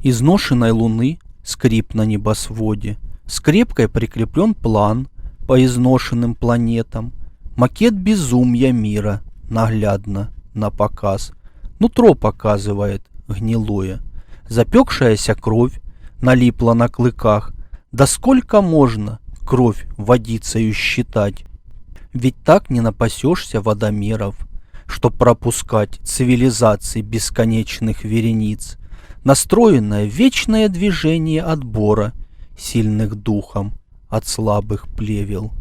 изношенной луны скрип на небосводе, скрепкой прикреплен план по изношенным планетам, макет безумья мира наглядно на показ. Нутро показывает гнилое, запекшаяся кровь налипла на клыках. Да сколько можно кровь водицею считать? Ведь так не напасешься водомеров, чтоб пропускать цивилизаций бесконечных верениц, настроенное вечное движение отбора сильных духом от слабых плевел.